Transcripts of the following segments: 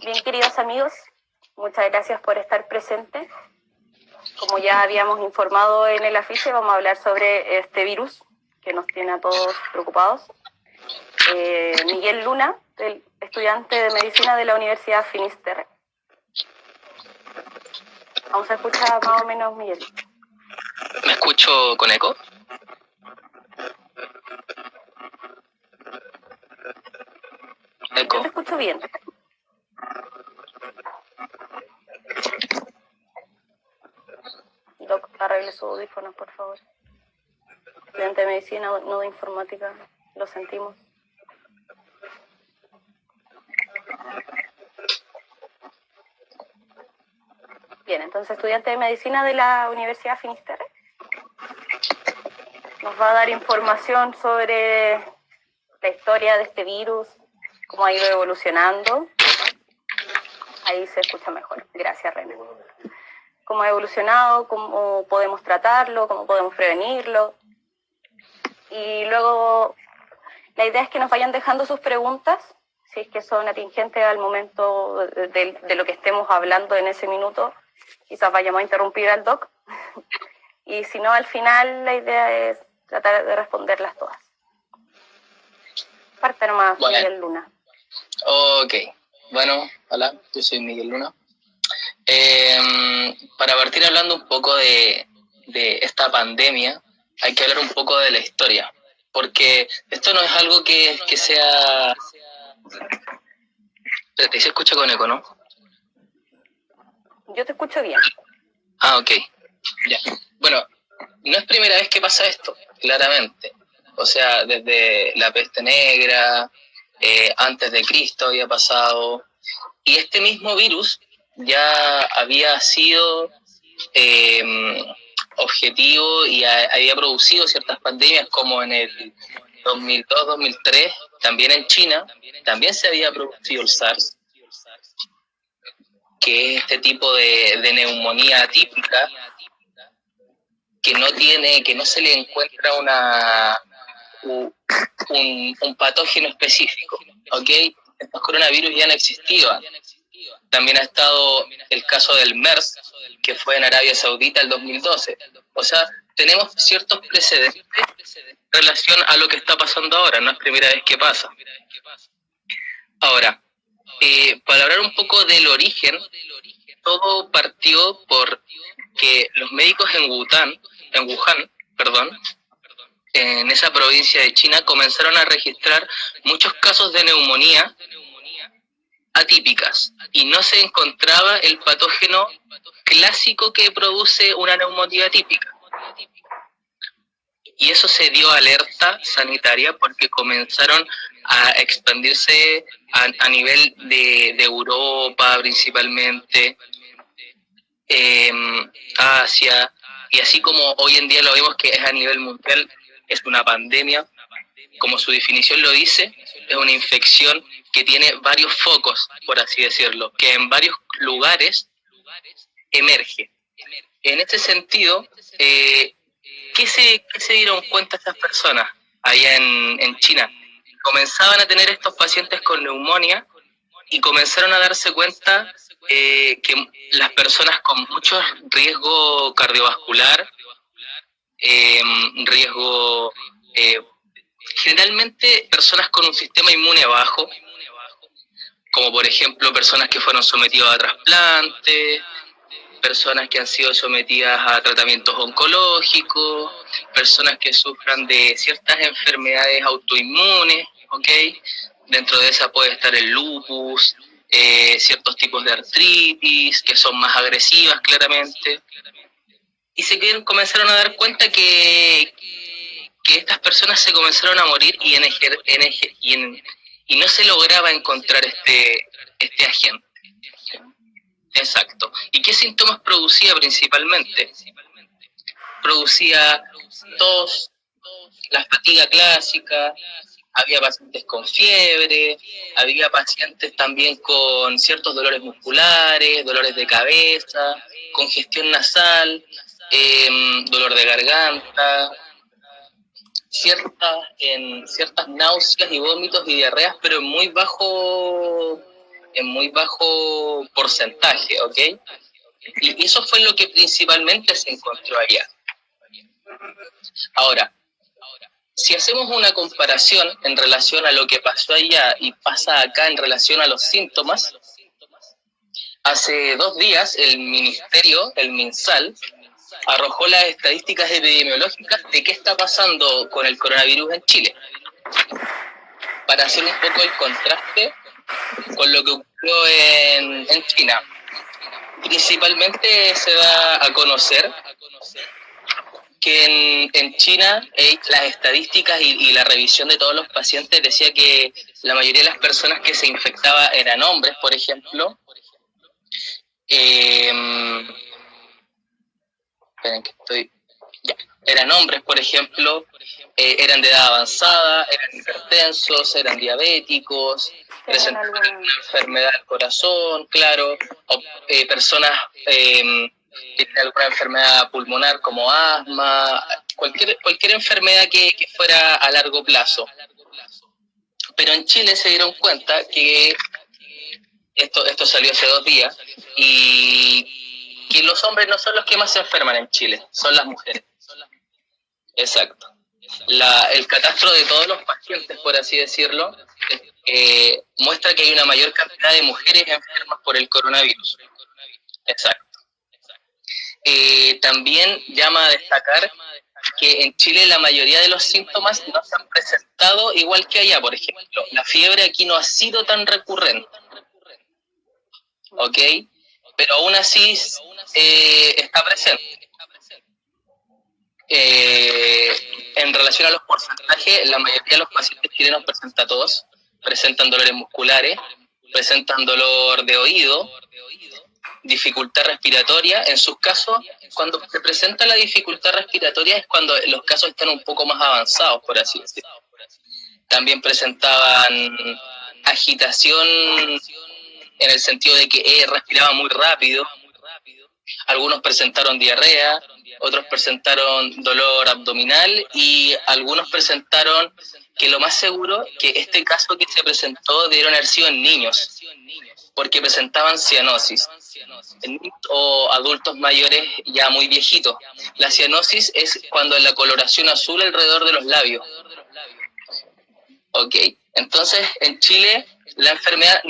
Bien, queridos amigos, muchas gracias por estar presentes. Como ya habíamos informado en el afiche, vamos a hablar sobre este virus que nos tiene a todos preocupados. Miguel Luna, estudiante de medicina de la Universidad Finisterre. Vamos a escuchar más o menos, Miguel. ¿Me escucho con eco? Yo te escucho bien. Doc, arregle sus audífonos, por favor. Estudiante de medicina, no de informática, lo sentimos. Bien, entonces estudiante de medicina de la Universidad Finisterre nos va a dar información sobre la historia de este virus, cómo ha ido evolucionando. Ahí se escucha mejor. Gracias, René. Cómo ha evolucionado, cómo podemos tratarlo, cómo podemos prevenirlo. Y luego la idea es que nos vayan dejando sus preguntas, si es que son atingentes al momento de lo que estemos hablando en ese minuto. Quizás vayamos a interrumpir al doc. Y si no, al final la idea es tratar de responderlas todas. Parte nomás, bueno. Miguel Luna. Ok. Bueno, hola, yo soy Miguel Luna. Para partir hablando un poco de esta pandemia, hay que hablar un poco de la historia, porque esto no es algo que sea... Espérate, se escucha con eco, ¿no? Yo te escucho bien. Ah, ok. Ya. Bueno, no es primera vez que pasa esto, claramente. O sea, desde la peste negra, antes de Cristo había pasado, y este mismo virus ya había sido objetivo y había producido ciertas pandemias, como en el 2002-2003, también en China, también se había producido el SARS, que es este tipo de neumonía atípica que no se le encuentra un patógeno específico, ¿ok? Estos coronavirus ya han existido. También ha estado el caso del MERS, que fue en Arabia Saudita el 2012. O sea, tenemos ciertos precedentes en relación a lo que está pasando ahora, no es primera vez que pasa. Ahora, para hablar un poco del origen, todo partió por que los médicos en Wuhan, en esa provincia de China, comenzaron a registrar muchos casos de neumonía atípicas y no se encontraba el patógeno clásico que produce una neumonía atípica. Y eso se dio alerta sanitaria porque comenzaron a expandirse a nivel de Europa principalmente, Asia, y así como hoy en día lo vemos que es a nivel mundial, es una pandemia, como su definición lo dice, es una infección que tiene varios focos, por así decirlo, que en varios lugares emerge. En este sentido, ¿qué se dieron cuenta estas personas allá en China? Comenzaban a tener estos pacientes con neumonía y comenzaron a darse cuenta que las personas con mucho riesgo cardiovascular, generalmente personas con un sistema inmune bajo, como por ejemplo personas que fueron sometidas a trasplantes, personas que han sido sometidas a tratamientos oncológicos, personas que sufran de ciertas enfermedades autoinmunes, ¿ok? Dentro de esa puede estar el lupus, ciertos tipos de artritis, que son más agresivas claramente. Y comenzaron a dar cuenta que estas personas se comenzaron a morir y no se lograba encontrar este agente. Exacto. ¿Y qué síntomas producía principalmente? Producía tos, la fatiga clásica, había pacientes con fiebre, había pacientes también con ciertos dolores musculares, dolores de cabeza, congestión nasal, dolor de garganta, ciertas náuseas y vómitos y diarreas, pero en muy bajo en muy bajo porcentaje, ¿ok? Y eso fue lo que principalmente se encontró allá. Ahora, si hacemos una comparación en relación a lo que pasó allá y pasa acá en relación a los síntomas, hace 2 días el ministerio, el MinSal, arrojó las estadísticas epidemiológicas de qué está pasando con el coronavirus en Chile, para hacer un poco el contraste con lo que ocurrió en China. Principalmente se da a conocer que en China las estadísticas y la revisión de todos los pacientes decía que la mayoría de las personas que se infectaban eran hombres, por ejemplo. Esperen que estoy... Ya. Eran hombres, por ejemplo, eran de edad avanzada, eran hipertensos, eran diabéticos, presentaban alguna enfermedad del corazón, claro, o personas que tienen alguna enfermedad pulmonar como asma, cualquier enfermedad que fuera a largo plazo. Pero en Chile se dieron cuenta que esto salió hace 2 días, y que los hombres no son los que más se enferman en Chile, son las mujeres. Exacto. El catastro de todos los pacientes, por así decirlo, muestra que hay una mayor cantidad de mujeres enfermas por el coronavirus. Exacto. También llama a destacar que en Chile la mayoría de los síntomas no se han presentado igual que allá. Por ejemplo, la fiebre aquí no ha sido tan recurrente, ¿ok? Pero aún así está presente. En relación a los porcentajes, la mayoría de los pacientes chilenos presentan tos, presentan dolores musculares, presentan dolor de oído, dificultad respiratoria. En sus casos, cuando se presenta la dificultad respiratoria es cuando los casos están un poco más avanzados, por así decirlo. También presentaban agitación en el sentido de que respiraban muy rápido. Algunos presentaron diarrea, otros presentaron dolor abdominal y algunos presentaron, que lo más seguro, que este caso que se presentó debieron haber sido en niños, porque presentaban cianosis, en niños o adultos mayores ya muy viejitos. La cianosis es cuando la coloración azul alrededor de los labios. Ok, entonces en Chile la enfermedad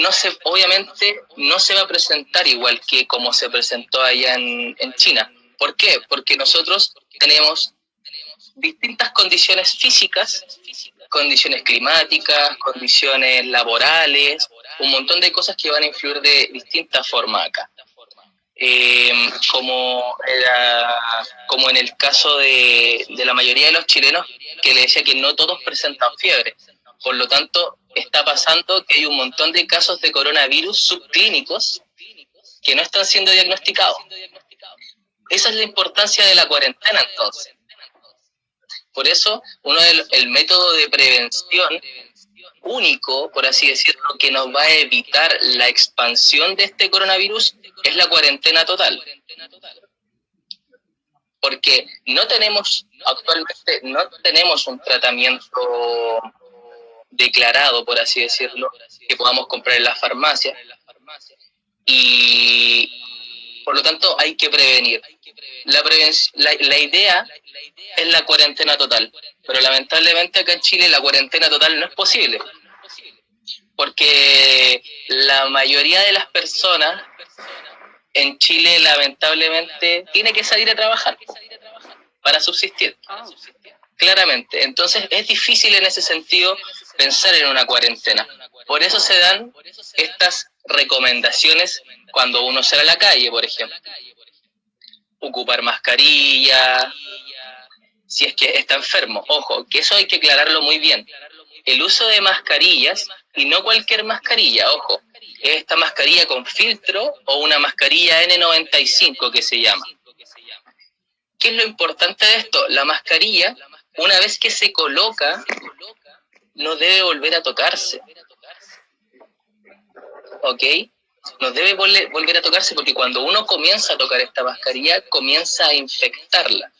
obviamente no se va a presentar igual que como se presentó allá en China. ¿Por qué? Porque nosotros tenemos distintas condiciones físicas, condiciones climáticas, condiciones laborales, un montón de cosas que van a influir de distintas formas acá. Como en el caso de la mayoría de los chilenos, que le decía que no todos presentan fiebre. Por lo tanto, está pasando que hay un montón de casos de coronavirus subclínicos que no están siendo diagnosticados. Esa es la importancia de la cuarentena, entonces. Por eso, el método de prevención único, por así decirlo, que nos va a evitar la expansión de este coronavirus es la cuarentena total. Porque actualmente no tenemos un tratamiento declarado, por así decirlo, que podamos comprar en las farmacias, y por lo tanto hay que prevenir. La idea es la cuarentena total, pero lamentablemente acá en Chile la cuarentena total no es posible, porque la mayoría de las personas en Chile lamentablemente tiene que salir a trabajar para subsistir. Claramente, entonces es difícil en ese sentido pensar en una cuarentena. Por eso se dan estas recomendaciones cuando uno sale a la calle, por ejemplo. Ocupar mascarilla, si es que está enfermo. Ojo, que eso hay que aclararlo muy bien. El uso de mascarillas, y no cualquier mascarilla, ojo, es esta mascarilla con filtro o una mascarilla N95 que se llama. ¿Qué es lo importante de esto? La mascarilla, una vez que se coloca, no debe volver a tocarse. ¿Ok? No debe volver a tocarse, porque cuando uno comienza a tocar esta mascarilla, comienza a infectarla.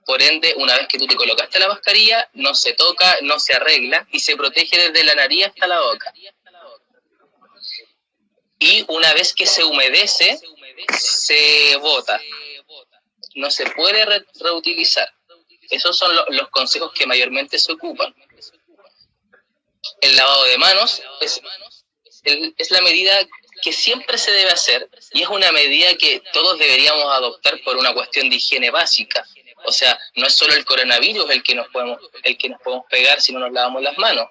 Por ende, una vez que tú te colocaste la mascarilla, no se toca, no se arregla y se protege desde la nariz hasta la boca. y una vez que se humedece, se bota. No se puede reutilizar. Esos son los consejos que mayormente se ocupan. El lavado de manos es la medida que siempre se debe hacer, y es una medida que todos deberíamos adoptar por una cuestión de higiene básica. O sea, no es solo el coronavirus el que nos podemos pegar si no nos lavamos las manos,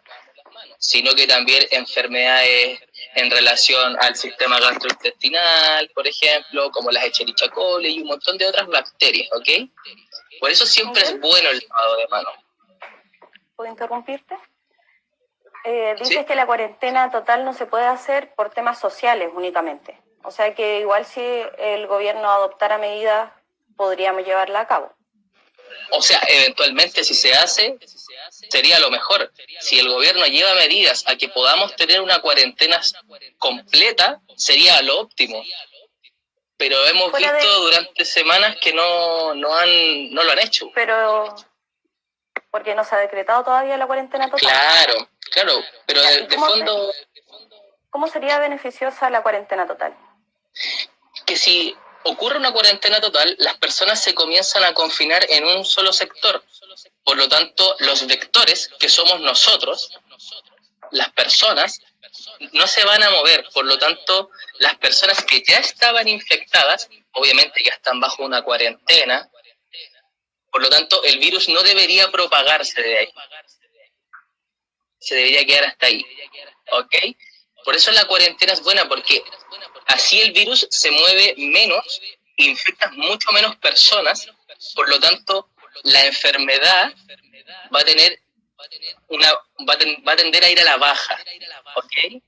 sino que también enfermedades en relación al sistema gastrointestinal, por ejemplo, como las Escherichia coli y un montón de otras bacterias, ¿ok? Por eso siempre es bueno el lavado de manos. ¿Puedo interrumpirte? Dices ¿Sí? que la cuarentena total no se puede hacer por temas sociales únicamente. O sea que igual si el gobierno adoptara medidas, podríamos llevarla a cabo. O sea, eventualmente si se hace, sería lo mejor. Si el gobierno lleva medidas a que podamos tener una cuarentena completa, sería lo óptimo. Pero hemos visto durante semanas que no lo han hecho. Pero porque no se ha decretado todavía la cuarentena total. Claro, pero de fondo... ¿Cómo sería beneficiosa la cuarentena total? Que si ocurre una cuarentena total, las personas se comienzan a confinar en un solo sector. Por lo tanto, los vectores, que somos nosotros, las personas, no se van a mover. Por lo tanto, las personas que ya estaban infectadas, obviamente ya están bajo una cuarentena. Por lo tanto, el virus no debería propagarse de ahí. Se debería quedar hasta ahí. ¿Ok? Por eso la cuarentena es buena, porque así el virus se mueve menos, infecta mucho menos personas, por lo tanto la enfermedad va a tender a ir a la baja, ¿ok?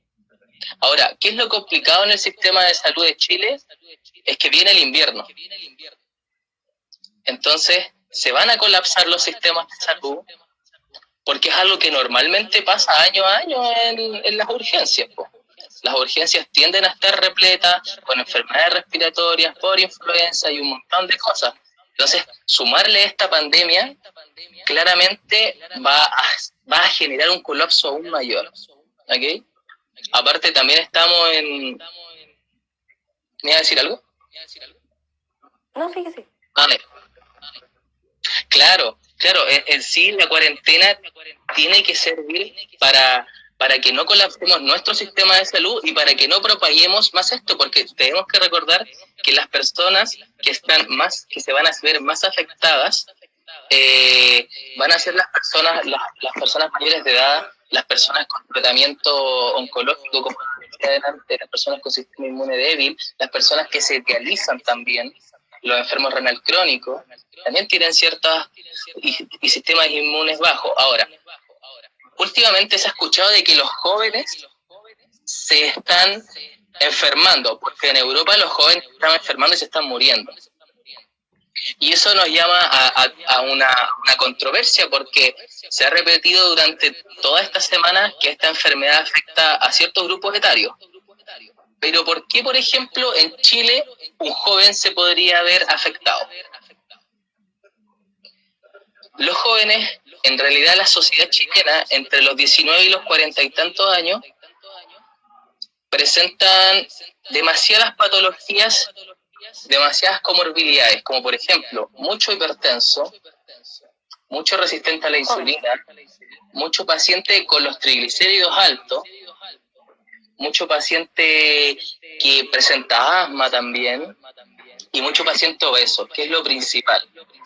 Ahora, ¿qué es lo complicado en el sistema de salud de Chile? Es que viene el invierno. Entonces, se van a colapsar los sistemas de salud, porque es algo que normalmente pasa año a año en las urgencias, po. Las urgencias tienden a estar repletas con enfermedades respiratorias, por influenza y un montón de cosas. Entonces, sumarle esta pandemia claramente va a generar un colapso aún mayor. ¿Ok? Aparte, también estamos en... ¿Me iba a decir algo? No, sí. Claro, en sí la cuarentena tiene que servir para que no colapsemos nuestro sistema de salud y para que no propaguemos más esto, porque tenemos que recordar que las personas que se van a ver más afectadas van a ser las personas mayores de edad, las personas con tratamiento oncológico, como decía adelante, las personas con sistema inmune débil, las personas que se dializan también, los enfermos renal crónicos, también tienen ciertas y sistemas inmunes bajos. Ahora, últimamente se ha escuchado de que los jóvenes se están enfermando, porque en Europa los jóvenes están enfermando y se están muriendo. Y eso nos llama a una controversia, porque se ha repetido durante todas estas semanas que esta enfermedad afecta a ciertos grupos etarios. Pero ¿por qué, por ejemplo, en Chile un joven se podría ver afectado? Los jóvenes, en realidad la sociedad chilena, entre los 19 y los 40 y tantos años, presentan demasiadas patologías, demasiadas comorbilidades, como por ejemplo, mucho hipertenso, mucho resistente a la insulina, mucho paciente con los triglicéridos altos, mucho paciente que presenta asma también, y mucho paciente obeso, que es lo principal,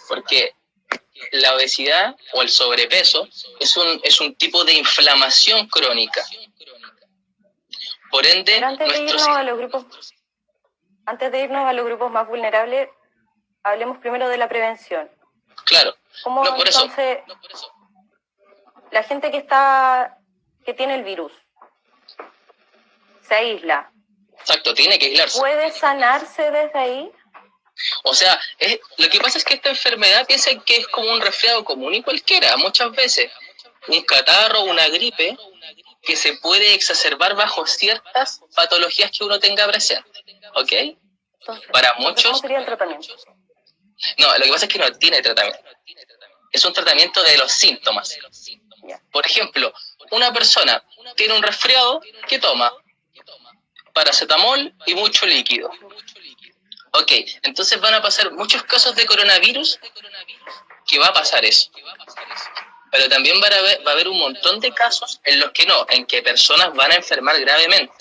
porque la obesidad o el sobrepeso es un tipo de inflamación crónica. Por ende, antes de irnos a los grupos más vulnerables, hablemos primero de la prevención. Claro. ¿Cómo no, por entonces eso. La gente que tiene el virus se aísla? Exacto, tiene que aislarse. ¿Puede sanarse desde ahí? O sea, lo que pasa es que esta enfermedad piensa que es como un resfriado común y cualquiera, muchas veces. Un catarro, una gripe, que se puede exacerbar bajo ciertas patologías que uno tenga presente. ¿Ok? Para muchos... ¿Cómo sería el tratamiento? No, lo que pasa es que no tiene tratamiento. Es un tratamiento de los síntomas. Por ejemplo, una persona tiene un resfriado, ¿qué toma? paracetamol y mucho líquido. Ok, entonces van a pasar muchos casos de coronavirus que va a pasar eso. Pero también va a haber un montón de casos en los que no, en que personas van a enfermar gravemente.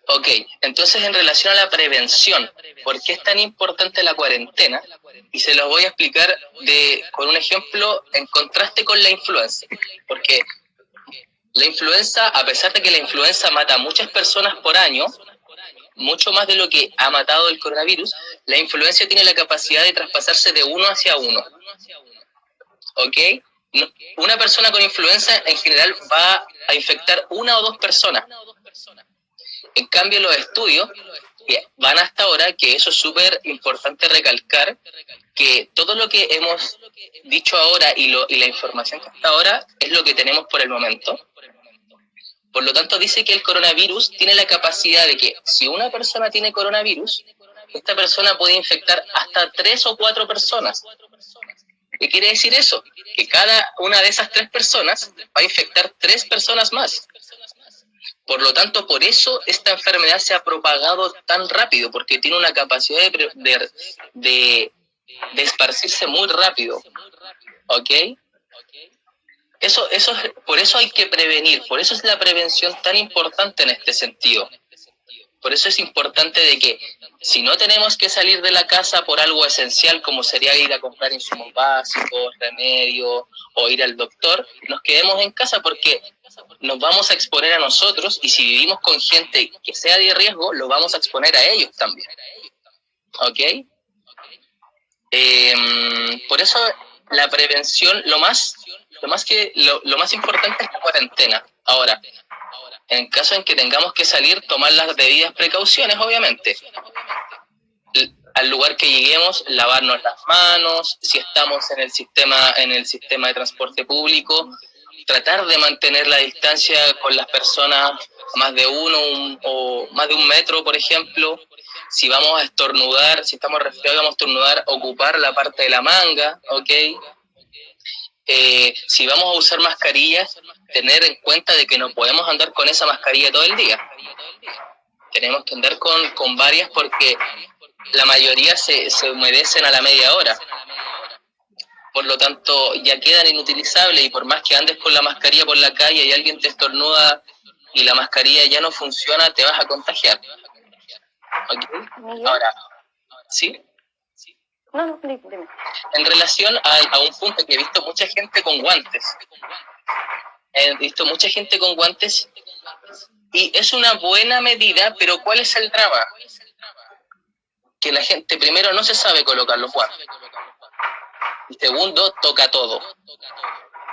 Ok, entonces en relación a la prevención, ¿por qué es tan importante la cuarentena? Y se los voy a explicar con un ejemplo en contraste con la influenza. Porque la influenza, a pesar de que la influenza mata a muchas personas por año, mucho más de lo que ha matado el coronavirus, la influenza tiene la capacidad de traspasarse de uno hacia uno. ¿Ok? Una persona con influenza en general va a infectar una o dos personas. En cambio, los estudios que van hasta ahora, que eso es súper importante recalcar, que todo lo que hemos dicho ahora y la información que hasta ahora es lo que tenemos por el momento. Por lo tanto, dice que el coronavirus tiene la capacidad de que si una persona tiene coronavirus, esta persona puede infectar hasta 3 o 4 personas. ¿Qué quiere decir eso? Que cada una de esas 3 personas va a infectar 3 personas más. Por lo tanto, por eso esta enfermedad se ha propagado tan rápido, porque tiene una capacidad de esparcirse muy rápido. ¿Ok? Por eso hay que prevenir, por eso es la prevención tan importante en este sentido. Por eso es importante de que si no tenemos que salir de la casa por algo esencial como sería ir a comprar insumos básicos, remedios o ir al doctor, nos quedemos en casa porque nos vamos a exponer a nosotros y si vivimos con gente que sea de riesgo, lo vamos a exponer a ellos también. ¿Ok? Por eso la prevención, lo más importante es la cuarentena. Ahora, en caso en que tengamos que salir, tomar las debidas precauciones, obviamente. Al lugar que lleguemos, lavarnos las manos, si estamos en el sistema de transporte público, tratar de mantener la distancia con las personas más de o más de 1 metro, por ejemplo. Si vamos a estornudar, si estamos resfriados y vamos a estornudar, ocupar la parte de la manga, ¿ok? Si vamos a usar mascarillas, tener en cuenta de que no podemos andar con esa mascarilla todo el día. Tenemos que andar con varias porque la mayoría se humedecen a la media hora. Por lo tanto, ya quedan inutilizables y por más que andes con la mascarilla por la calle y alguien te estornuda y la mascarilla ya no funciona, te vas a contagiar. ¿Okay? Ahora, ¿sí? No, dime. En relación a un punto que he visto mucha gente con guantes. Y es una buena medida, pero ¿cuál es el drama? Que la gente primero no se sabe colocar los guantes. Y segundo, toca todo.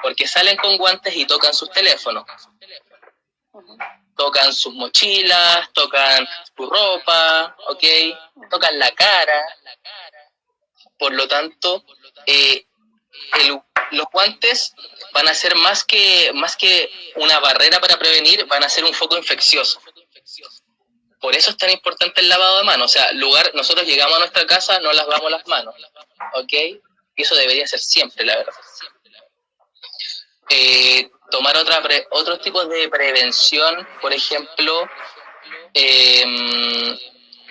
Porque salen con guantes y tocan sus teléfonos. Tocan sus mochilas, tocan su ropa, ¿ok? Tocan la cara. Por lo tanto, los guantes van a ser más que una barrera para prevenir, van a ser un foco infeccioso. Por eso es tan importante el lavado de manos. O sea, nosotros llegamos a nuestra casa, no lavamos las manos, ¿ok? Y eso debería ser siempre, la verdad. Tomar otros tipos de prevención, por ejemplo,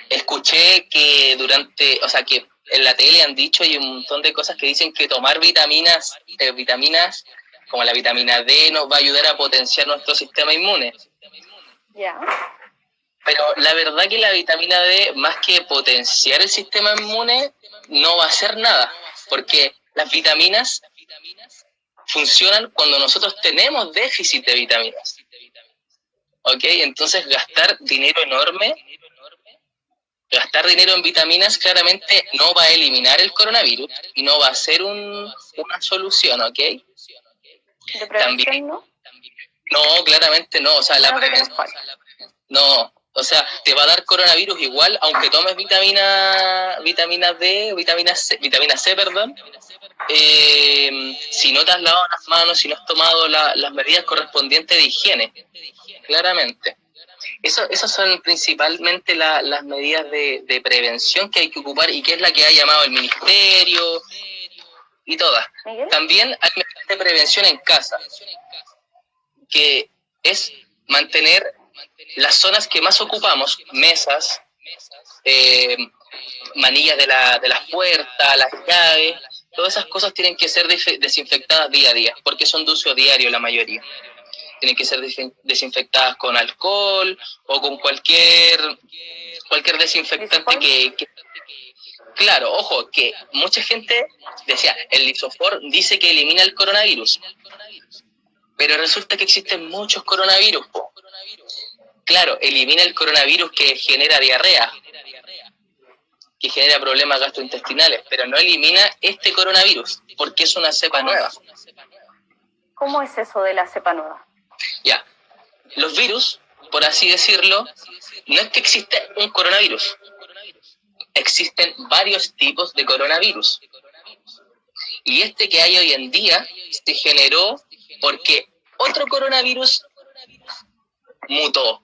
escuché que que en la tele han dicho y un montón de cosas que dicen que tomar vitaminas como la vitamina D nos va a ayudar a potenciar nuestro sistema inmune. Ya. Pero la verdad que la vitamina D, más que potenciar el sistema inmune, no va a hacer nada, porque las vitaminas funcionan cuando nosotros tenemos déficit de vitaminas. ¿Ok? Entonces gastar dinero en vitaminas claramente no va a eliminar el coronavirus y no va a ser una solución, ¿ok? ¿De prevención no? No, claramente no, o sea, la prevención... No, o sea, te va a dar coronavirus igual, aunque tomes vitamina D, vitamina C, perdón. Si no te has lavado las manos, si no has tomado las medidas correspondientes de higiene, claramente. Esas son principalmente las medidas de prevención que hay que ocupar y que es la que ha llamado el ministerio y todas. ¿Miguel? También hay medidas de prevención en casa, que es mantener las zonas que más ocupamos, mesas, manillas de las puertas, las llaves, todas esas cosas tienen que ser desinfectadas día a día, porque son de uso diario la mayoría. Tienen que ser desinfectadas con alcohol o con cualquier desinfectante que claro, ojo, que mucha gente decía, el lisofor dice que elimina el coronavirus, pero resulta que existen muchos coronavirus, po. Claro, elimina el coronavirus que genera diarrea, que genera problemas gastrointestinales, pero no elimina este coronavirus, porque es una cepa nueva. ¿Cómo es eso de la cepa nueva? Ya, los virus, por así decirlo, no es que exista un coronavirus, existen varios tipos de coronavirus. Y este que hay hoy en día se generó porque otro coronavirus mutó.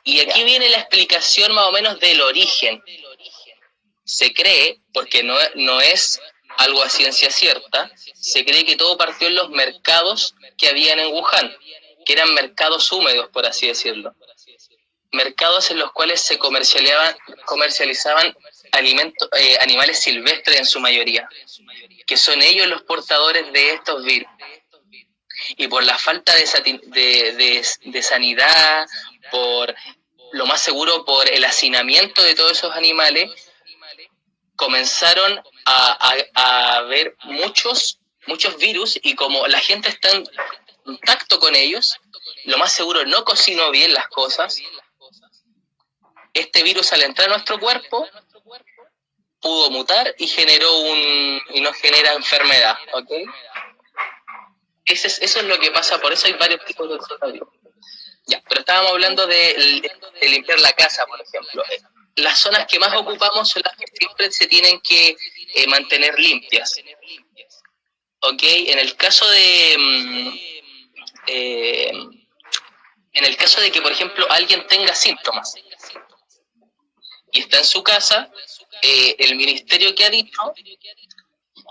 Y aquí viene la explicación más o menos del origen. Se cree, porque no es algo a ciencia cierta, se cree que todo partió en los mercados que habían en Wuhan, que eran mercados húmedos, por así decirlo. Mercados en los cuales se comercializaban animales silvestres en su mayoría, que son ellos los portadores de estos virus. Y por la falta de sanidad, por lo más seguro por el hacinamiento de todos esos animales, comenzaron a haber muchos virus, y como la gente está en contacto con ellos, lo más seguro no cocinó bien las cosas. Este virus, al entrar a nuestro cuerpo, pudo mutar y nos genera enfermedad, ¿ok? Eso es lo que pasa, por eso hay varios tipos de coronavirus. Ya, pero estábamos hablando de limpiar la casa, por ejemplo. Las zonas que más ocupamos son las que siempre se tienen que mantener limpias, ¿ok? En el caso de que, por ejemplo, alguien tenga síntomas y está en su casa, el ministerio que ha dicho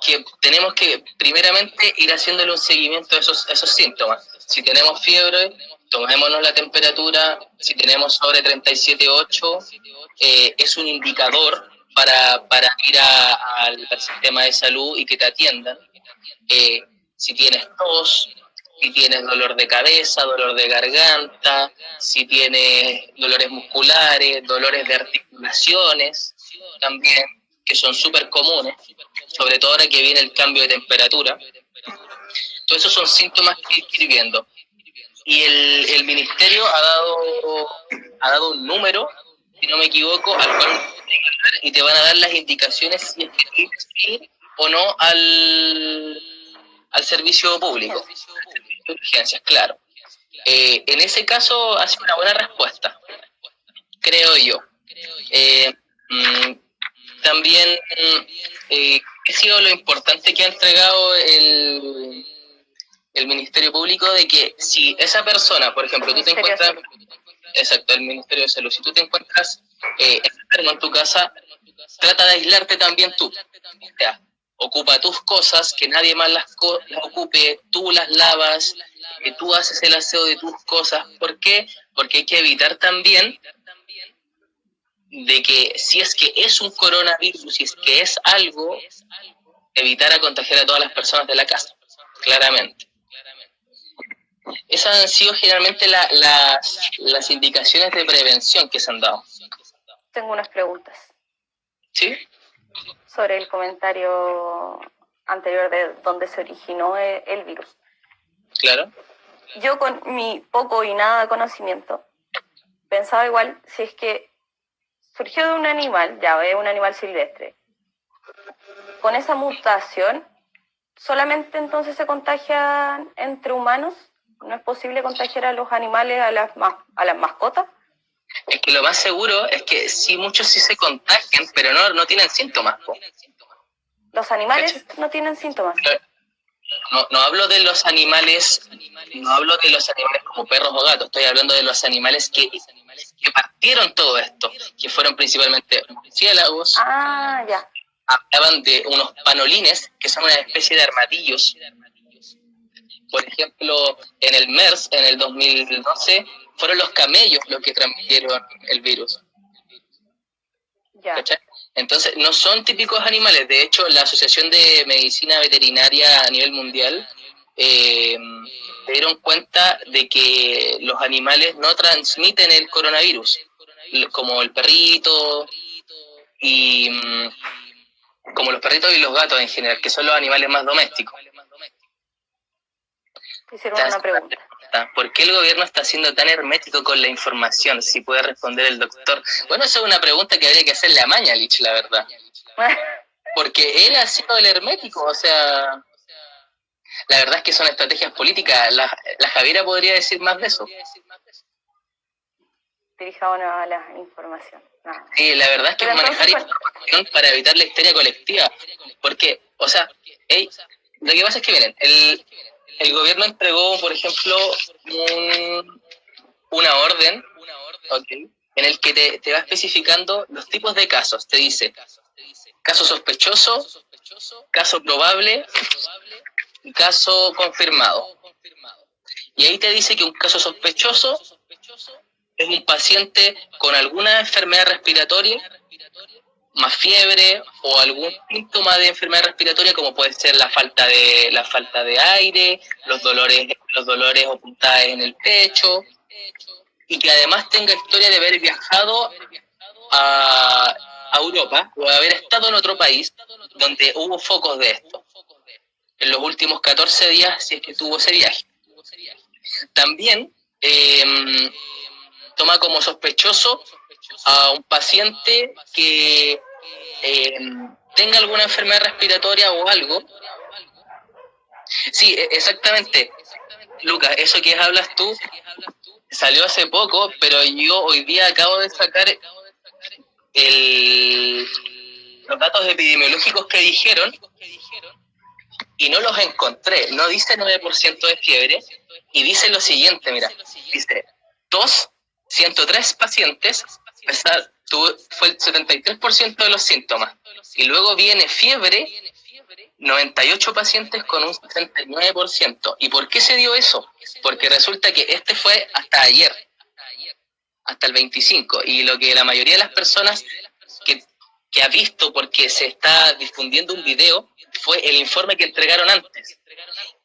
que tenemos que primeramente ir haciéndole un seguimiento a esos síntomas. Si tenemos fiebre, tomémonos la temperatura. Si tenemos sobre 37,8, es un indicador para ir al sistema de salud y que te atiendan. Si tienes tos, si tienes dolor de cabeza, dolor de garganta, si tienes dolores musculares, dolores de articulaciones también, que son súper comunes, sobre todo ahora que viene el cambio de temperatura. Todos esos son síntomas que hay que ir viendo. Y el ministerio ha dado un número, si no me equivoco, al cual y te van a dar las indicaciones si es que tienes que ir o no al servicio público, de urgencias, claro. En ese caso ha sido una buena respuesta, creo yo. También ha sido lo importante que ha entregado el Ministerio Público, de que si esa persona, por ejemplo, tú te encuentras, exacto, el Ministerio de Salud, si tú te encuentras enfermo en tu casa, trata de aislarte también tú. O sea, ocupa tus cosas, que nadie más las ocupe, tú las lavas, que tú haces el aseo de tus cosas. ¿Por qué? Porque hay que evitar también de que si es que es un coronavirus, si es que es algo, evitar a contagiar a todas las personas de la casa, claramente. Esas han sido generalmente las indicaciones de prevención que se han dado. Tengo unas preguntas. ¿Sí? Sobre el comentario anterior de dónde se originó el virus. Claro. Yo, con mi poco y nada conocimiento, pensaba igual, si es que surgió de un animal, ya es un animal silvestre, con esa mutación, ¿solamente entonces se contagian entre humanos? ¿No es posible contagiar a los animales, a las mascotas? Es que lo más seguro es que sí, muchos sí se contagian, pero no tienen síntomas, po. ¿Los animales no tienen síntomas? No hablo de los animales, como perros o gatos, estoy hablando de los animales que partieron todo esto, que fueron principalmente murciélagos. Ah, ya. Hablaban de unos panolines, que son una especie de armadillos, Por ejemplo, en el MERS, en el 2012, fueron los camellos los que transmitieron el virus. Ya. ¿Cachai? Entonces, no son típicos animales. De hecho, la Asociación de Medicina Veterinaria a nivel mundial se dieron cuenta de que los animales no transmiten el coronavirus, como el perrito y como los perritos y los gatos en general, que son los animales más domésticos. Te hicieron una pregunta. ¿Por qué el gobierno está siendo tan hermético con la información? Si puede responder el doctor. Bueno, esa es una pregunta que habría que hacerle a Mañalich, la verdad. Porque él ha sido el hermético, o sea... La verdad es que son estrategias políticas. La Javiera podría decir más de eso. Dirija a la información. No. Sí, la verdad es que manejar información para evitar la histeria colectiva. Porque, o sea, lo que pasa es que, miren, el gobierno entregó, por ejemplo, una orden, okay, en el que te va especificando los tipos de casos. Te dice caso sospechoso, caso probable y caso confirmado. Y ahí te dice que un caso sospechoso es un paciente con alguna enfermedad respiratoria, más fiebre o algún síntoma de enfermedad respiratoria, como puede ser la falta de aire, los dolores o puntadas en el pecho, y que además tenga historia de haber viajado a Europa o haber estado en otro país donde hubo focos de esto en los últimos 14 días, si es que tuvo ese viaje. También toma como sospechoso a un paciente que tenga alguna enfermedad respiratoria o algo. Sí, exactamente. Lucas, eso que hablas tú salió hace poco, pero yo hoy día acabo de sacar los datos epidemiológicos que dijeron y no los encontré. No dice 9% de fiebre y dice lo siguiente, mira, dice tos, 103 pacientes, fue el 73% de los síntomas. Y luego viene fiebre, 98 pacientes con un 69%. ¿Y por qué se dio eso? Porque resulta que este fue hasta ayer, hasta el 25. Y lo que la mayoría de las personas que ha visto, porque se está difundiendo un video, fue el informe que entregaron antes,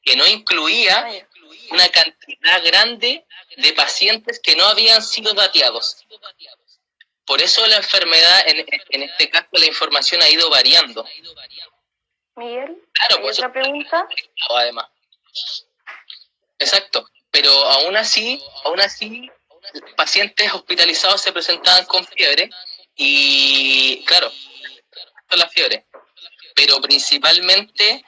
que no incluía una cantidad grande de pacientes que no habían sido dateados. Por eso la enfermedad, en este caso la información ha ido variando. Miguel, claro, ¿hay otra pregunta? Además. Exacto, pero aún así, pacientes hospitalizados se presentaban con fiebre y, claro, la fiebre. Pero principalmente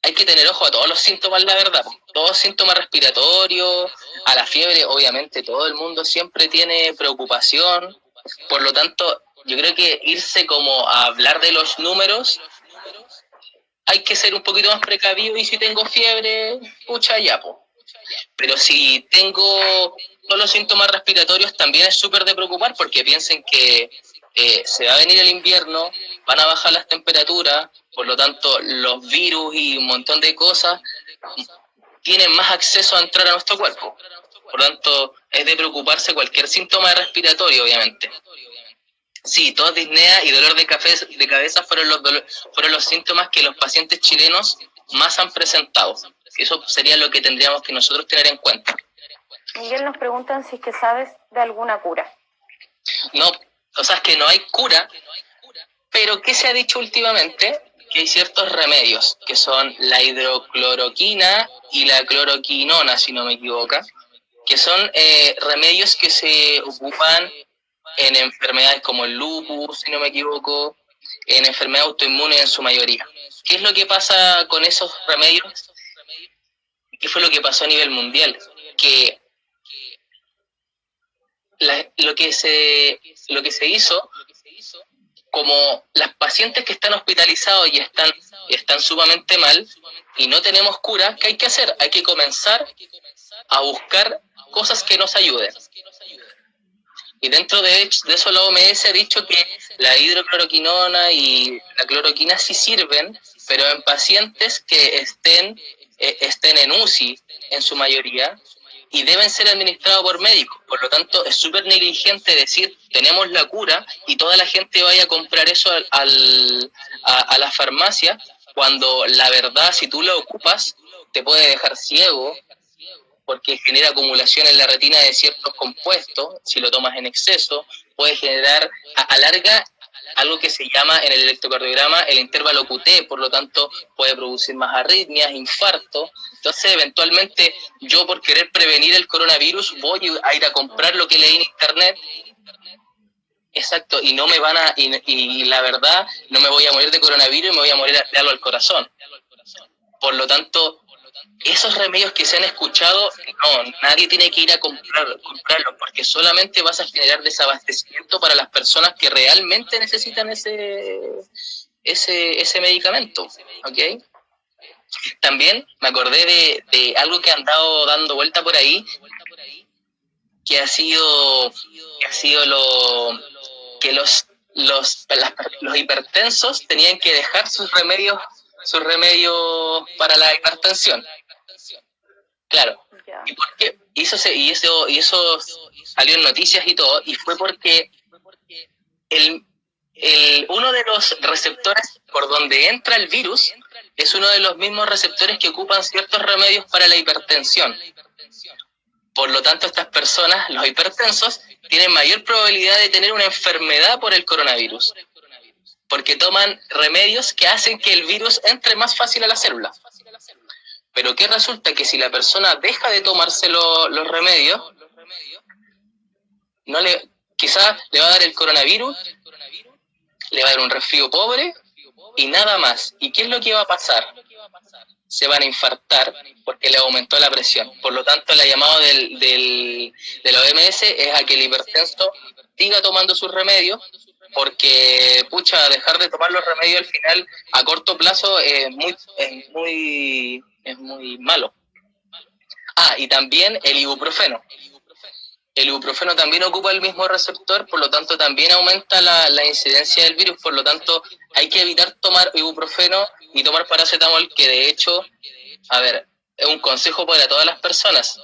hay que tener ojo a todos los síntomas, la verdad. Todos síntomas respiratorios, a la fiebre, obviamente todo el mundo siempre tiene preocupación. Por lo tanto, yo creo que irse como a hablar de los números, hay que ser un poquito más precavido y si tengo fiebre, pucha ya, po. Pero si tengo todos los síntomas respiratorios también es súper de preocupar porque piensen que se va a venir el invierno, van a bajar las temperaturas, por lo tanto los virus y un montón de cosas tienen más acceso a entrar a nuestro cuerpo. Por lo tanto, es de preocuparse cualquier síntoma respiratorio, obviamente. Sí, tos, disnea y dolor de cabeza fueron los síntomas que los pacientes chilenos más han presentado. Eso sería lo que tendríamos que nosotros tener en cuenta. Miguel, nos preguntan si es que sabes de alguna cura. No, o sea, es que no hay cura, pero ¿qué se ha dicho últimamente? Que hay ciertos remedios, que son la hidrocloroquina y la cloroquinona, si no me equivoco, que son remedios que se ocupan en enfermedades como el lupus, si no me equivoco, en enfermedades autoinmunes en su mayoría. ¿Qué es lo que pasa con esos remedios? ¿Qué fue lo que pasó a nivel mundial? Que lo que se hizo, como las pacientes que están hospitalizados y están sumamente mal y no tenemos cura, ¿qué hay que hacer? Hay que comenzar a buscar cosas que nos ayuden. Y dentro de eso la OMS ha dicho que la hidrocloroquinona y la cloroquina sí sirven, pero en pacientes que estén estén en UCI en su mayoría y deben ser administrados por médicos. Por lo tanto, es súper negligente decir, tenemos la cura y toda la gente vaya a comprar eso a la farmacia, cuando la verdad, si tú la ocupas, te puede dejar ciego, porque genera acumulación en la retina de ciertos compuestos, si lo tomas en exceso, puede generar a larga algo que se llama en el electrocardiograma el intervalo QT, por lo tanto puede producir más arritmias, infarto. Entonces, eventualmente, yo por querer prevenir el coronavirus voy a ir a comprar lo que leí en internet. Exacto, y no me van a, y la verdad, no me voy a morir de coronavirus y me voy a morir de algo al corazón. Por lo tanto, esos remedios que se han escuchado, no, nadie tiene que ir a comprarlos, porque solamente vas a generar desabastecimiento para las personas que realmente necesitan ese medicamento, ¿ok? También me acordé de algo que ha andado dando vuelta por ahí, que ha sido que los hipertensos tenían que dejar sus remedios para la hipertensión. Claro. ¿Y por qué? Y eso salió en noticias y todo, y fue porque uno de los receptores por donde entra el virus es uno de los mismos receptores que ocupan ciertos remedios para la hipertensión. Por lo tanto, estas personas, los hipertensos, tienen mayor probabilidad de tener una enfermedad por el coronavirus, porque toman remedios que hacen que el virus entre más fácil a la célula. Pero ¿qué resulta? Que si la persona deja de tomarse los remedios, quizás le va a dar el coronavirus, le va a dar un resfrío pobre y nada más. ¿Y qué es lo que va a pasar? Se van a infartar porque le aumentó la presión. Por lo tanto, el llamado de la OMS es a que el hipertenso siga tomando sus remedios, porque, dejar de tomar los remedios al final, a corto plazo, es muy malo. Y también el ibuprofeno. El ibuprofeno también ocupa el mismo receptor, por lo tanto también aumenta la incidencia del virus. Por lo tanto, hay que evitar tomar ibuprofeno y tomar paracetamol, que de hecho, es un consejo para todas las personas.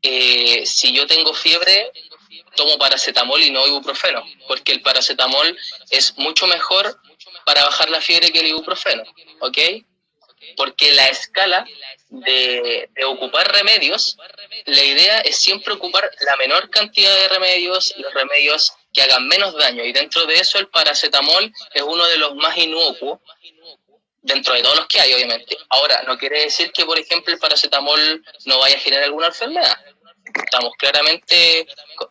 Si yo tengo fiebre, tomo paracetamol y no ibuprofeno, porque el paracetamol es mucho mejor para bajar la fiebre que el ibuprofeno, ¿ok? Porque la escala de ocupar remedios, la idea es siempre ocupar la menor cantidad de remedios, los remedios que hagan menos daño, y dentro de eso el paracetamol es uno de los más inocuos, dentro de todos los que hay, obviamente. Ahora, no quiere decir que, por ejemplo, el paracetamol no vaya a generar alguna enfermedad.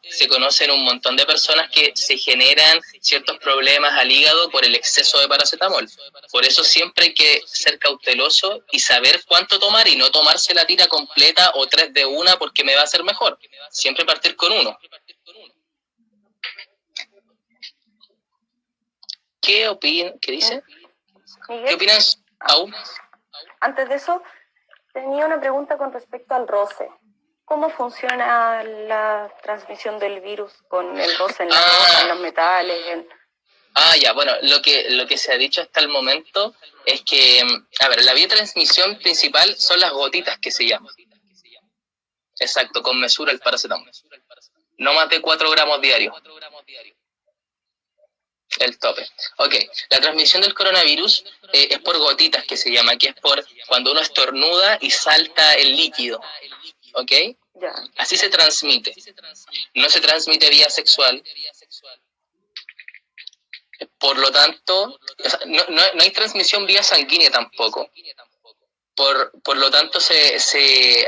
Se conocen un montón de personas que se generan ciertos problemas al hígado por el exceso de paracetamol. Por eso siempre hay que ser cauteloso y saber cuánto tomar, y no tomarse la tira completa o 3 de una porque me va a hacer mejor. Siempre partir con uno. ¿Qué dice? Miguel, ¿Qué opinas, Pau? Antes de eso, tenía una pregunta con respecto al roce. ¿Cómo funciona la transmisión del virus con el roce en la ropa, en los metales? Bueno, lo que se ha dicho hasta el momento es que, la vía de transmisión principal son las gotitas, que se llaman. Exacto, con mesura el paracetamol. No más de 4 gramos diarios. El tope. Ok, la transmisión del coronavirus es por gotitas, que se llama, que es por cuando uno estornuda y salta el líquido. ¿Ok? Ya. Así se transmite. No se transmite vía sexual. Por lo tanto, no hay transmisión vía sanguínea tampoco. Por lo tanto, si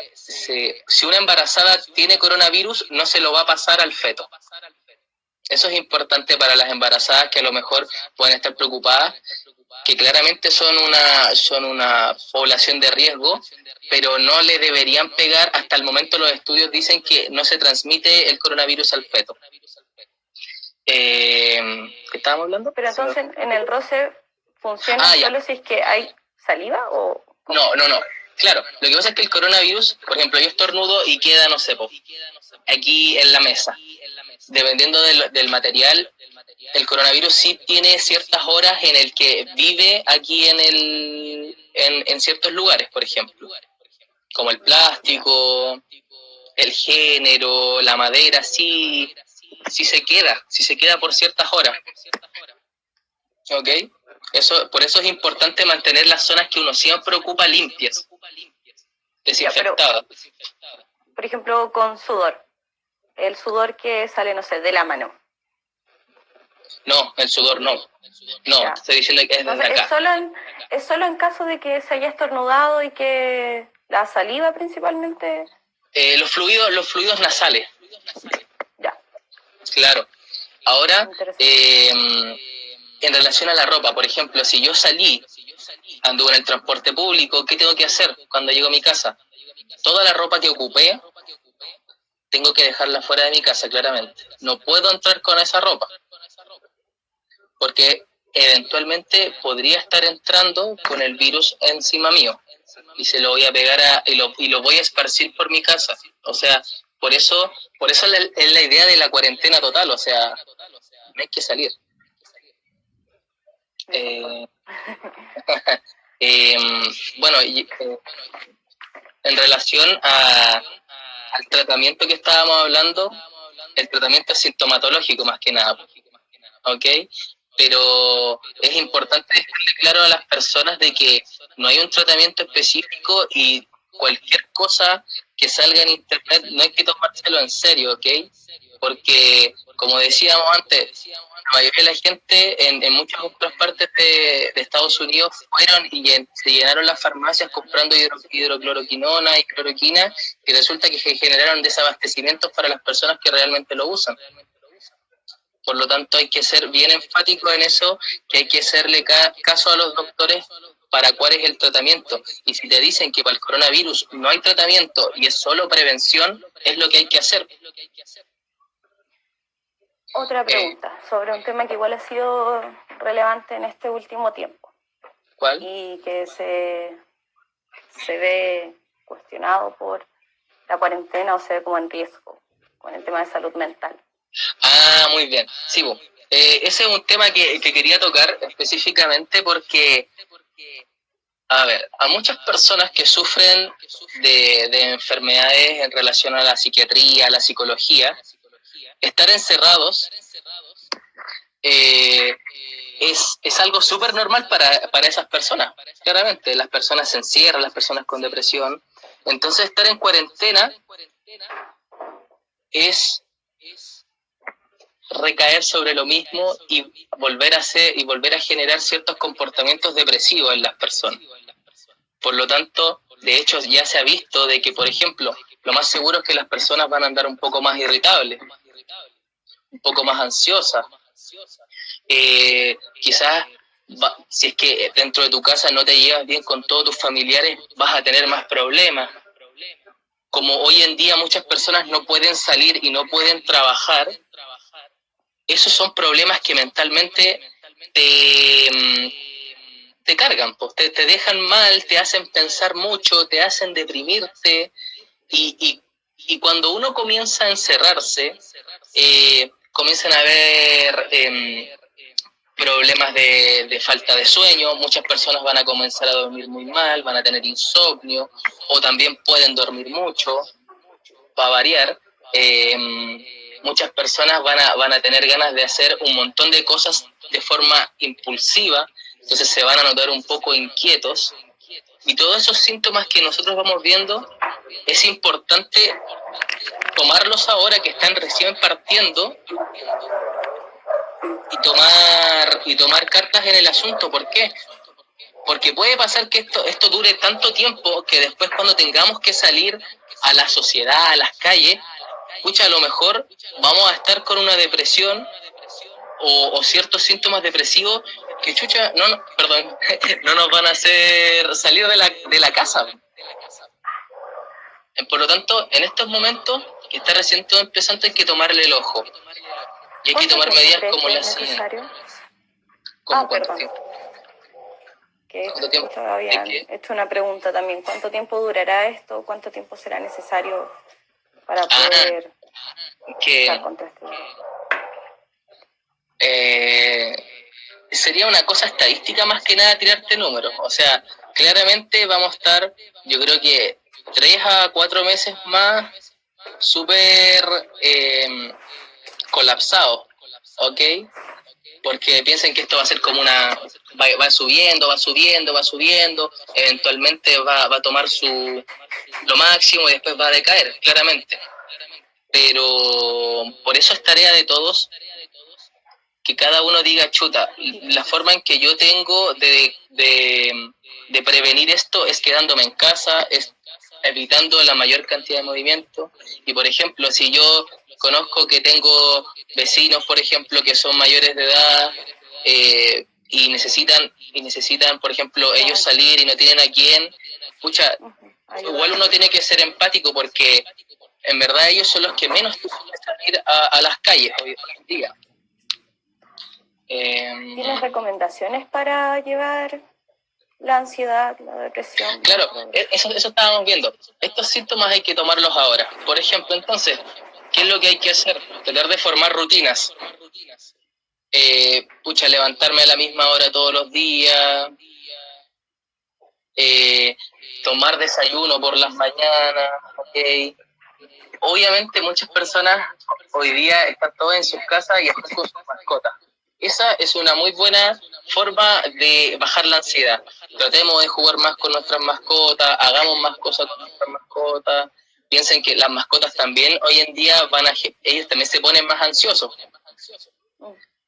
una embarazada tiene coronavirus, no se lo va a pasar al feto. Eso es importante para las embarazadas que a lo mejor pueden estar preocupadas, que claramente son una población de riesgo, pero no le deberían pegar. Hasta el momento los estudios dicen que no se transmite el coronavirus al feto. ¿Qué estábamos hablando? Pero entonces, ¿en el roce funciona solo si es que hay saliva o...? No. Claro, lo que pasa es que el coronavirus, por ejemplo, yo estornudo y queda, aquí en la mesa. Dependiendo del material, el coronavirus sí tiene ciertas horas en el que vive aquí en en ciertos lugares, por ejemplo, como el plástico, el género, la madera, sí se queda por ciertas horas. ¿Ok? Por eso es importante mantener las zonas que uno siempre ocupa limpias, desinfectadas. Por ejemplo, con sudor. El sudor que sale, no sé, de la mano. No, el sudor no. No, te estoy diciendo que es desde acá. Es solo en caso de que se haya estornudado y que la saliva principalmente. Los fluidos nasales. Ya. Claro. Ahora, en relación a la ropa, por ejemplo, si yo anduve en el transporte público, ¿qué tengo que hacer cuando llego a mi casa? Toda la ropa que ocupé, tengo que dejarla fuera de mi casa, claramente. No puedo entrar con esa ropa, porque eventualmente podría estar entrando con el virus encima mío, y se lo voy a pegar y lo voy a esparcir por mi casa. O sea, por eso es la idea de la cuarentena total, o sea, no hay que salir. Bueno, en relación al tratamiento que estábamos hablando, el tratamiento es sintomatológico más que nada, ¿ok? Pero es importante dejarle claro a las personas de que no hay un tratamiento específico y cualquier cosa que salga en internet no hay que tomárselo en serio, ¿ok? Porque, como decíamos antes, la mayoría de la gente en muchas otras partes de Estados Unidos fueron y se llenaron las farmacias comprando hidrocloroquinona y cloroquina, y resulta que se generaron desabastecimientos para las personas que realmente lo usan. Por lo tanto, hay que ser bien enfático en eso, que hay que hacerle caso a los doctores para cuál es el tratamiento. Y si te dicen que para el coronavirus no hay tratamiento y es solo prevención, es lo que hay que hacer. Otra pregunta sobre un tema que igual ha sido relevante en este último tiempo. ¿Cuál? Y que se ve cuestionado por la cuarentena o se ve como en riesgo con el tema de salud mental. Ah, muy bien. Sí, ese es un tema que quería tocar específicamente porque, a ver, a muchas personas que sufren de enfermedades en relación a la psiquiatría, a la psicología, estar encerrados es algo súper normal para esas personas. Claramente, las personas se encierran, las personas con depresión. Entonces, estar en cuarentena es recaer sobre lo mismo y volver a generar ciertos comportamientos depresivos en las personas. Por lo tanto, de hecho, ya se ha visto de que, por ejemplo, lo más seguro es que las personas van a andar un poco más irritables, un poco más ansiosas. Quizás, si es que dentro de tu casa no te llevas bien con todos tus familiares, vas a tener más problemas. Como hoy en día muchas personas no pueden salir y no pueden trabajar, esos son problemas que mentalmente te cargan, pues, te dejan mal, te hacen pensar mucho, te hacen deprimirte, y cuando uno comienza a encerrarse, comienzan a haber problemas de falta de sueño, muchas personas van a comenzar a dormir muy mal, van a tener insomnio, o también pueden dormir mucho, va a variar. Muchas personas van a tener ganas de hacer un montón de cosas de forma impulsiva, entonces se van a notar un poco inquietos, y todos esos síntomas que nosotros vamos viendo, es importante tomarlos ahora que están recién partiendo y tomar cartas en el asunto. ¿Por qué? Porque puede pasar que esto dure tanto tiempo que después, cuando tengamos que salir a la sociedad, a las calles, a lo mejor vamos a estar con una depresión o ciertos síntomas depresivos que no nos van a hacer salir de la casa. Por lo tanto, en estos momentos que está recién todo empezando, hay que tomarle el ojo. Y hay que tomar medidas como las siguientes. ¿Cuánto tiempo? Que justo habían hecho una pregunta también. ¿Cuánto tiempo durará esto? ¿Cuánto tiempo será necesario para poder luchar contra esto? Sería una cosa estadística más que nada tirarte números. O sea, claramente vamos a estar, yo creo que 3 a 4 meses más súper colapsados, ¿ok? Porque piensen que esto va a ser como va subiendo, va subiendo, va subiendo, eventualmente va a tomar lo máximo y después va a decaer, claramente. Pero por eso es tarea de todos que cada uno diga, chuta, la forma en que yo tengo de prevenir esto es quedándome en casa, es evitando la mayor cantidad de movimiento. Y por ejemplo, si yo conozco que tengo vecinos, por ejemplo, que son mayores de edad y necesitan, por ejemplo, ellos salir y no tienen a quién, pucha, igual uno tiene que ser empático porque en verdad ellos son los que menos tienen que salir a las calles hoy en día. ¿Tienes recomendaciones para llevar la ansiedad, la depresión? Claro, eso estábamos viendo. Estos síntomas hay que tomarlos ahora. Por ejemplo, entonces, ¿qué es lo que hay que hacer? Tratar de formar rutinas. Levantarme a la misma hora todos los días. Tomar desayuno por las mañanas. ¿Okay? Obviamente muchas personas hoy día están todas en sus casas y están con sus mascotas. Esa es una muy buena forma de bajar la ansiedad. Tratemos de jugar más con nuestras mascotas, hagamos más cosas con nuestras mascotas. Piensen que las mascotas también hoy en día ellos también se ponen más ansiosos.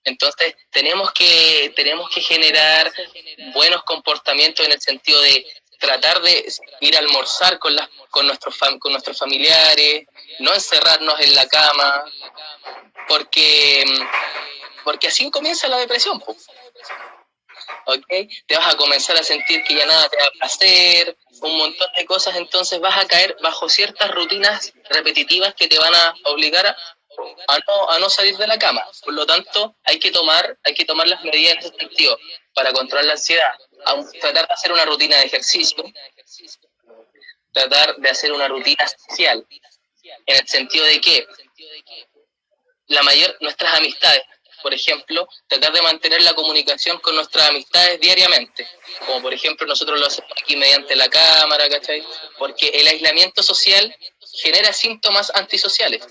Entonces tenemos que generar buenos comportamientos en el sentido de tratar de ir a almorzar con nuestros familiares, no encerrarnos en la cama, porque así comienza la depresión, ¿ok? Te vas a comenzar a sentir que ya nada te va a placer, un montón de cosas, entonces vas a caer bajo ciertas rutinas repetitivas que te van a obligar a no salir de la cama. Por lo tanto, hay que tomar las medidas en ese sentido para controlar la ansiedad. Tratar de hacer una rutina de ejercicio, tratar de hacer una rutina social, en el sentido de que nuestras amistades, por ejemplo, tratar de mantener la comunicación con nuestras amistades diariamente, como por ejemplo nosotros lo hacemos aquí mediante la cámara, ¿cachai? Porque el aislamiento social genera síntomas antisociales.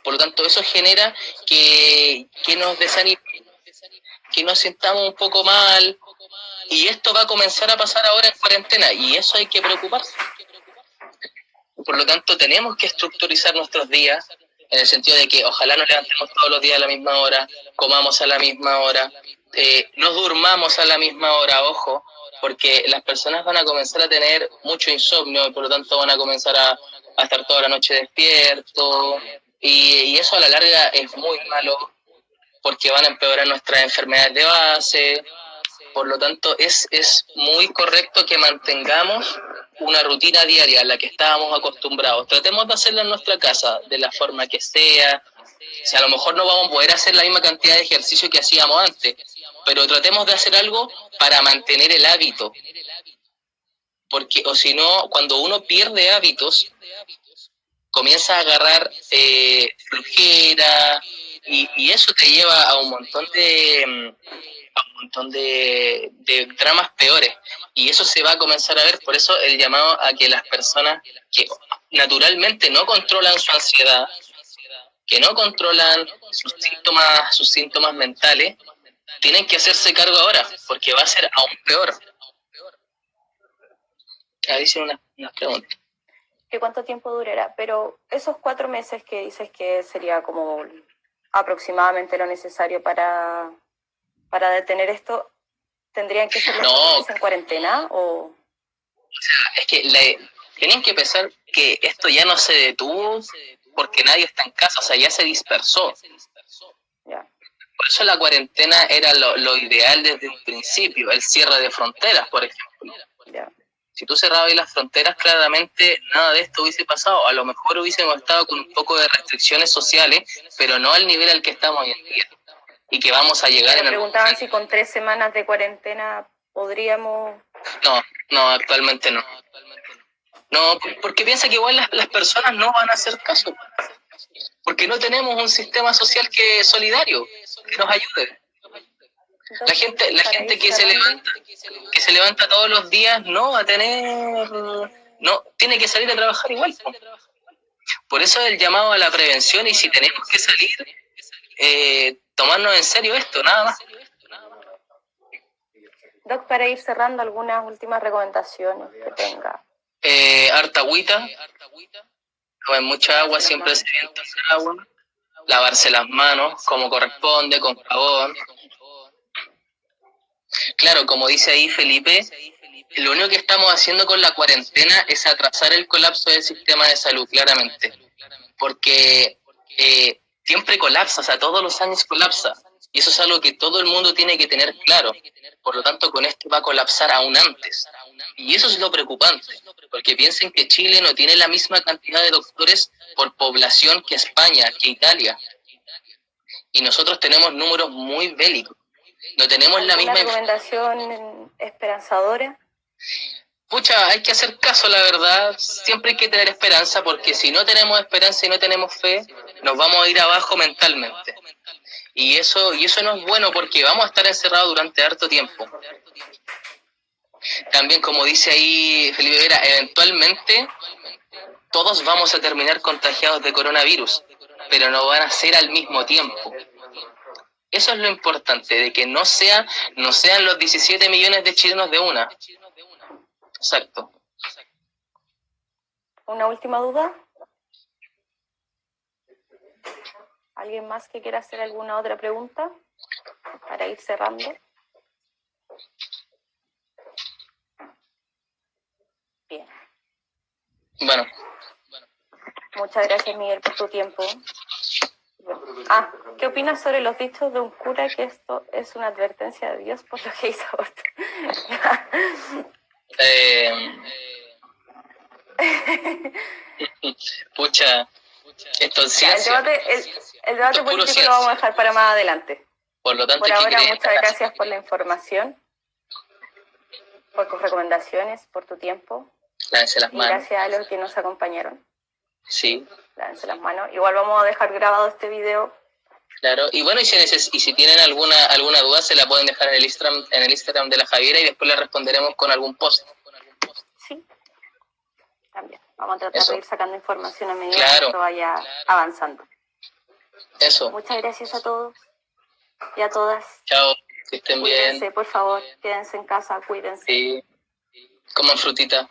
Por lo tanto, eso genera que nos desanime, que nos sintamos un poco mal, y esto va a comenzar a pasar ahora en cuarentena, y eso hay que preocuparse. Por lo tanto, tenemos que estructurizar nuestros días, en el sentido de que ojalá nos levantemos todos los días a la misma hora, comamos a la misma hora, no durmamos a la misma hora, ojo, porque las personas van a comenzar a tener mucho insomnio y por lo tanto van a comenzar a estar toda la noche despiertos, y eso a la larga es muy malo porque van a empeorar nuestras enfermedades de base. Por lo tanto, es muy correcto que mantengamos una rutina diaria a la que estábamos acostumbrados. Tratemos de hacerla en nuestra casa, de la forma que sea. O sea, a lo mejor no vamos a poder hacer la misma cantidad de ejercicio que hacíamos antes, pero tratemos de hacer algo para mantener el hábito. Porque, o si no, cuando uno pierde hábitos, comienza a agarrar flojera, y eso te lleva a un montón de dramas peores, y eso se va a comenzar a ver. Por eso el llamado a que las personas que naturalmente no controlan su ansiedad, que no controlan sus síntomas mentales, tienen que hacerse cargo ahora, porque va a ser aún peor. Ahí hice una pregunta. ¿Qué cuánto tiempo durará? Pero esos 4 meses que dices que sería como aproximadamente lo necesario para detener esto, ¿tendrían que ser los 4 meses en cuarentena? O sea, es que tienen que pensar que esto ya no se detuvo porque nadie está en casa, o sea, ya se dispersó. Ya. Por eso la cuarentena era lo ideal desde un principio, el cierre de fronteras, por ejemplo. Ya. Si tú cerrabas las fronteras, claramente nada de esto hubiese pasado. A lo mejor hubiésemos estado con un poco de restricciones sociales, pero no al nivel al que estamos hoy en día. Y que vamos a llegar Me preguntaban si con 3 semanas de cuarentena podríamos... No, actualmente no. No, porque piensa que igual las personas no van a hacer caso. Porque no tenemos un sistema social solidario que nos ayude. La gente que se levanta todos los días, no va a tener, no, tiene que salir a trabajar igual. Por eso el llamado a la prevención, y si tenemos que salir, tomarnos en serio esto, nada más. Doc, para ir cerrando, algunas últimas recomendaciones que tenga. Harta agüita, tomen mucha agua, siempre se bien tomar agua, lavarse las manos como corresponde, con jabón. Claro, como dice ahí Felipe, lo único que estamos haciendo con la cuarentena es atrasar el colapso del sistema de salud, claramente. Porque siempre colapsa, o sea, todos los años colapsa. Y eso es algo que todo el mundo tiene que tener claro. Por lo tanto, con esto va a colapsar aún antes. Y eso es lo preocupante, porque piensen que Chile no tiene la misma cantidad de doctores por población que España, que Italia. Y nosotros tenemos números muy bélicos. No tenemos la misma recomendación esperanzadora. Pucha, hay que hacer caso, la verdad. Siempre hay que tener esperanza, porque si no tenemos esperanza y no tenemos fe, nos vamos a ir abajo mentalmente. Y eso no es bueno, porque vamos a estar encerrados durante harto tiempo. También, como dice ahí Felipe Vera, eventualmente todos vamos a terminar contagiados de coronavirus, pero no van a ser al mismo tiempo. Eso es lo importante, de que no sean los 17 millones de chilenos de una. Exacto. ¿Una última duda? ¿Alguien más que quiera hacer alguna otra pregunta para ir cerrando? Bien. Bueno. Muchas gracias, Miguel, por tu tiempo. ¿Qué opinas sobre los dichos de un cura que esto es una advertencia de Dios por lo que hizo aborto? Pucha, esto es ciencia. El debate político lo vamos a dejar para más adelante. Por ahora, muchas gracias por la información, por tus recomendaciones, por tu tiempo. Lávense las manos. Gracias a los que nos acompañaron. Sí. Lávense las manos. Igual vamos a dejar grabado este video. Claro, y bueno, y si tienen alguna duda, se la pueden dejar en el Instagram de la Javiera, y después le responderemos con algún post. Sí, también. Vamos a tratar de ir sacando información a medida que esto vaya avanzando. Eso. Muchas gracias a todos y a todas. Chao, que estén bien. Cuídense, por favor, quédense en casa, cuídense. Sí, coman frutita.